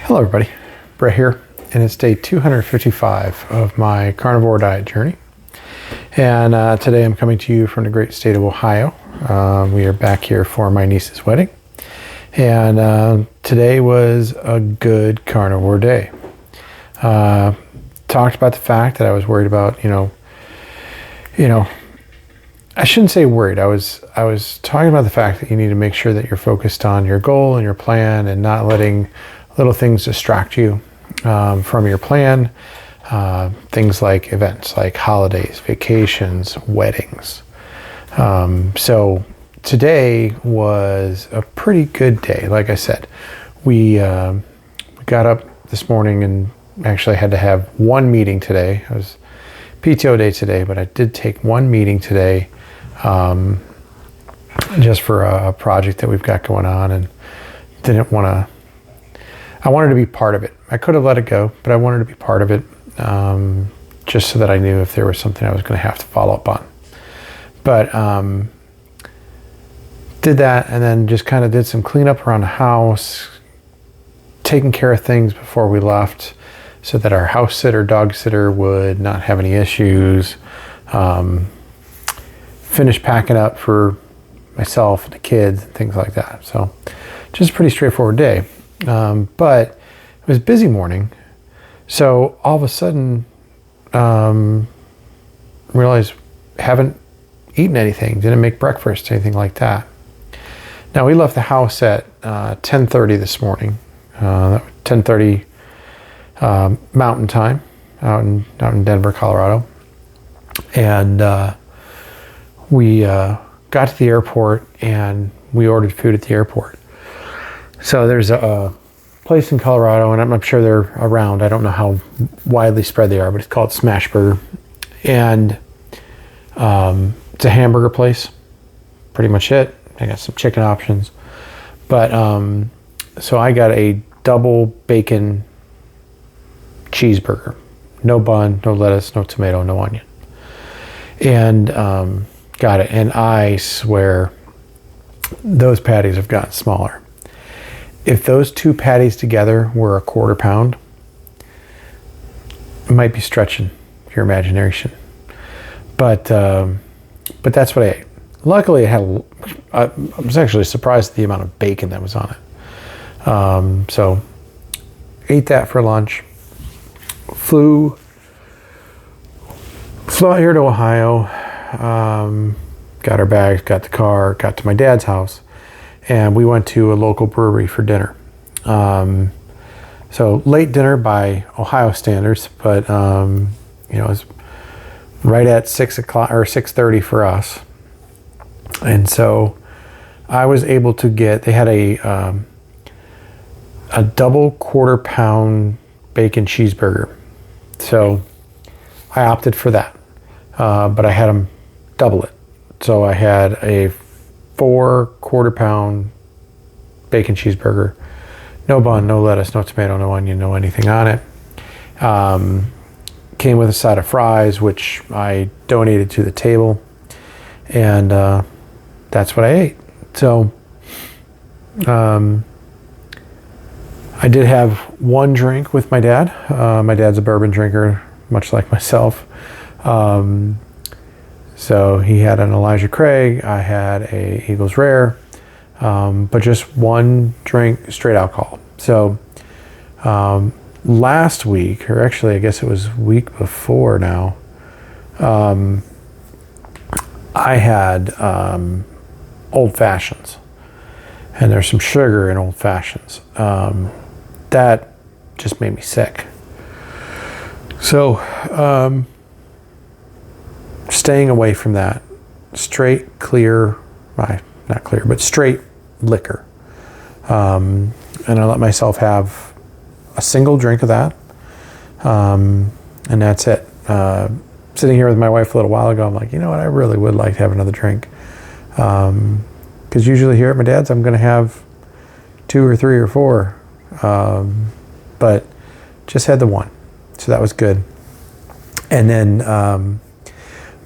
Hello everybody, Brett here, and it's day 255 of my carnivore diet journey. And today I'm coming to you from the great state of Ohio. We are back here for my niece's wedding. And today was a good carnivore day. Talked about the fact that I was worried about, I shouldn't say worried. I was talking about the fact that you need to make sure that you're focused on your goal and your plan and not letting little things distract you from your plan. Things like events like holidays, vacations, weddings. So today was a pretty good day. Like I said, we got up this morning and actually had to have one meeting today. It was PTO day today, but I did take one meeting today just for a project that we've got going on, and I wanted to be part of it. I could have let it go, but I wanted to be part of it just so that I knew if there was something I was going to have to follow up on. But did that, and then just kind of did some cleanup around the house, taking care of things before we left so that our house sitter, dog sitter would not have any issues. Finished packing up for myself and the kids and things like that. So just a pretty straightforward day. But it was a busy morning. So all of a sudden, realized haven't eaten anything, didn't make breakfast, anything like that. Now we left the house at 10:30 this morning, 10:30 Mountain Time out in Denver, Colorado. And we got to the airport and we ordered food at the airport. So there's a place in Colorado, and I'm sure they're around. I don't know how widely spread they are, but it's called Smash Burger. And it's a hamburger place, pretty much it. I got some chicken options. But so I got a double bacon cheeseburger. No bun, no lettuce, no tomato, no onion. And got it. And I swear those patties have gotten smaller. If those two patties together were a quarter pound, it might be stretching your imagination. But that's what I ate. Luckily, it had. I was actually surprised at the amount of bacon that was on it. So ate that for lunch. Flew out here to Ohio. Got our bags, got the car, got to my dad's house. And we went to a local brewery for dinner. So late dinner by Ohio standards, but it was right at 6 o'clock or 6:30 for us. And so I was able to get. They had a double quarter pound bacon cheeseburger. So I opted for that, but I had them double it. So I had a 4 quarter pound bacon cheeseburger, no bun, no lettuce, no tomato, no onion, no anything on it. Came with a side of fries, which I donated to the table, and that's what I ate. So I did have one drink with my dad. My dad's a bourbon drinker, much like myself. So he had an Elijah Craig, I had a Eagles Rare, but just one drink, straight alcohol. So last week, or actually I guess it was week before now, I had Old Fashions, and there's some sugar in Old Fashions. That just made me sick. So staying away from that, straight liquor. And I let myself have a single drink of that. And that's it. Sitting here with my wife a little while ago, I'm like, you know what, I really would like to have another drink. Because usually here at my dad's, I'm going to have 2 or 3 or 4. But just had the one. So that was good. And then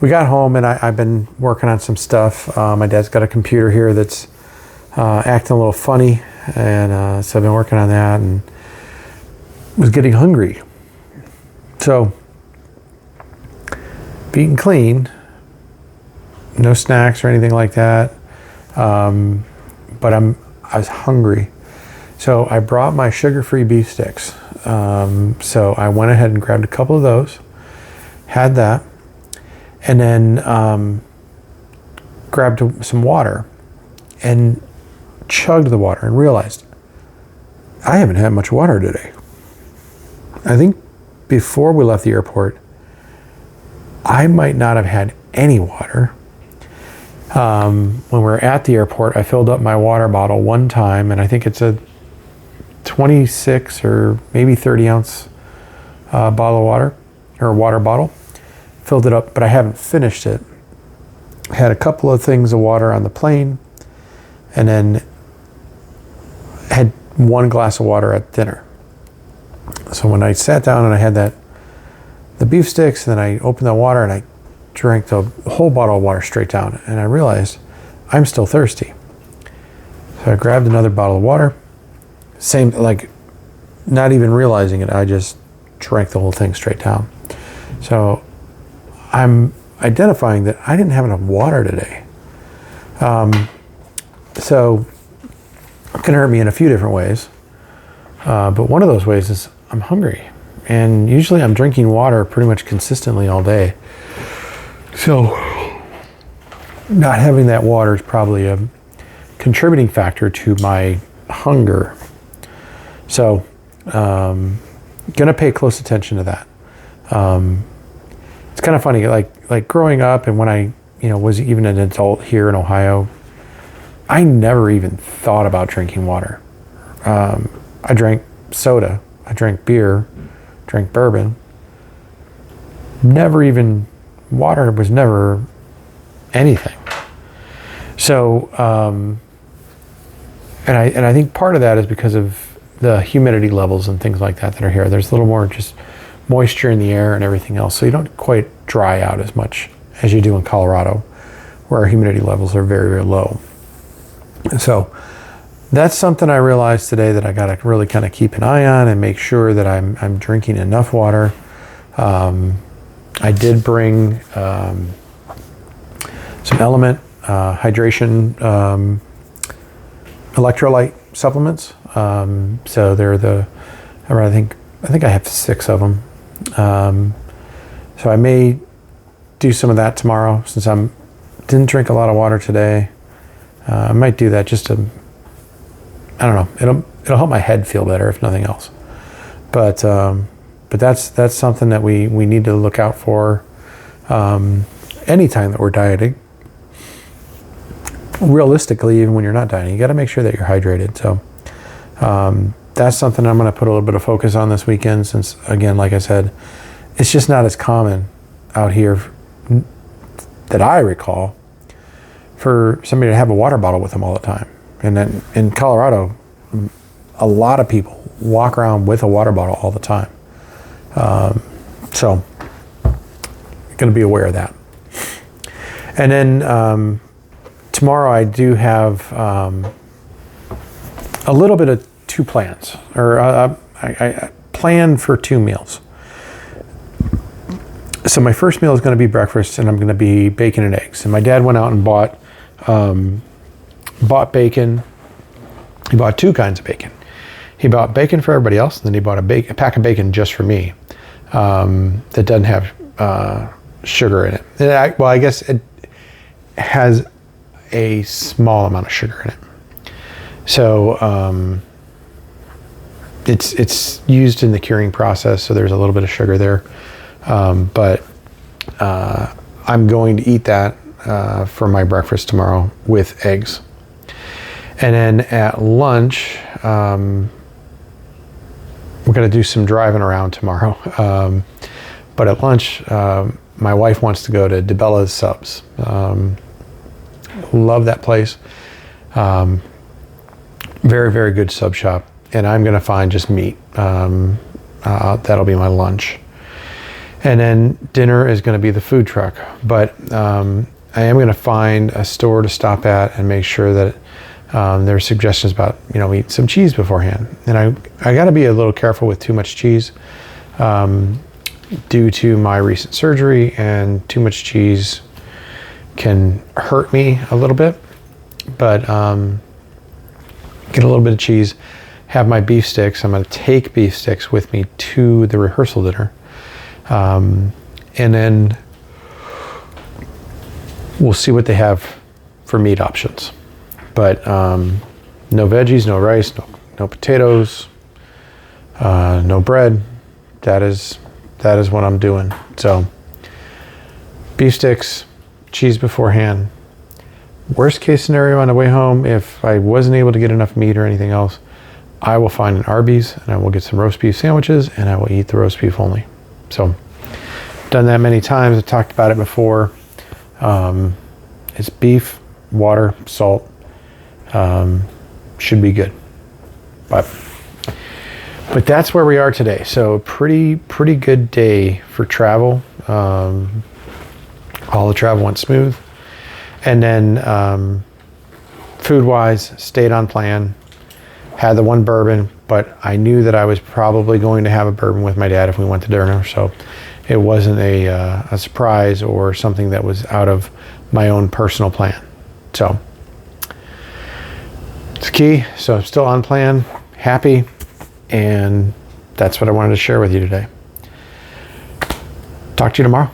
we got home, and I've been working on some stuff. My dad's got a computer here that's acting a little funny, and so I've been working on that, and was getting hungry. So, eating clean, no snacks or anything like that. But I was hungry. So I brought my sugar-free beef sticks. So I went ahead and grabbed a couple of those, had that, and then grabbed some water and chugged the water and realized I haven't had much water today. I think before we left the airport, I might not have had any water. When we were at the airport, I filled up my water bottle one time, and I think it's a 26 or maybe 30 ounce bottle of water, or water bottle. Filled it up, but I haven't finished it. Had a couple of things of water on the plane, and then had one glass of water at dinner. So when I sat down and I had the beef sticks, and then I opened the water and I drank the whole bottle of water straight down, and I realized I'm still thirsty. So I grabbed another bottle of water, same, like not even realizing it, I just drank the whole thing straight down. So I'm identifying that I didn't have enough water today. So it can hurt me in a few different ways. But one of those ways is I'm hungry. And usually I'm drinking water pretty much consistently all day. So not having that water is probably a contributing factor to my hunger. So gonna pay close attention to that. It's kind of funny, like growing up, and when I was even an adult here in Ohio, I never even thought about drinking water. I drank soda, I drank beer, drank bourbon. Water was never anything. So, and I think part of that is because of the humidity levels and things like that are here. There's a little more just moisture in the air and everything else. So you don't quite dry out as much as you do in Colorado, where our humidity levels are very, very low. So that's something I realized today that I got to really kind of keep an eye on and make sure that I'm drinking enough water. I did bring some Element hydration electrolyte supplements. So they're I think I have 6 of them. So I may do some of that tomorrow, since didn't drink a lot of water today. I might do that just to, I don't know, it'll help my head feel better if nothing else. But that's something that we need to look out for anytime that we're dieting. Realistically, even when you're not dieting, you got to make sure that you're hydrated. So that's something I'm going to put a little bit of focus on this weekend, since, again, like I said, it's just not as common out here that I recall for somebody to have a water bottle with them all the time. And then in Colorado, a lot of people walk around with a water bottle all the time. So going to be aware of that. And then tomorrow I do have a little bit of 2 plans, or I plan for 2 meals. So my first meal is going to be breakfast, and I'm going to be bacon and eggs. And my dad went out and bought bacon. He bought 2 kinds of bacon. He bought bacon for everybody else, and then he bought a pack of bacon just for me that doesn't have sugar in it. I guess it has a small amount of sugar in it. So it's used in the curing process, so there's a little bit of sugar there. But I'm going to eat that for my breakfast tomorrow with eggs. And then at lunch, we're going to do some driving around tomorrow. But at lunch, my wife wants to go to DeBella's Subs. Love that place. Very, very good sub shop. And I'm going to find just meat. That'll be my lunch. And then dinner is going to be the food truck. But I am going to find a store to stop at and make sure that There were suggestions about, eat some cheese beforehand. And I got to be a little careful with too much cheese due to my recent surgery, and too much cheese can hurt me a little bit. But get a little bit of cheese, have my beef sticks. I'm going to take beef sticks with me to the rehearsal dinner. And then we'll see what they have for meat options. But no veggies, no rice, no potatoes, no bread. That is what I'm doing. So beef sticks, cheese beforehand. Worst case scenario on the way home, if I wasn't able to get enough meat or anything else, I will find an Arby's and I will get some roast beef sandwiches and I will eat the roast beef only. So done that many times. I've talked about it before. It's beef, water, salt. Should be good. But that's where we are today. So pretty good day for travel. All the travel went smooth. And then food-wise, stayed on plan. Had the one bourbon, but I knew that I was probably going to have a bourbon with my dad if we went to dinner. So it wasn't a surprise or something that was out of my own personal plan. So it's key. So I'm still on plan, happy, and that's what I wanted to share with you today. Talk to you tomorrow.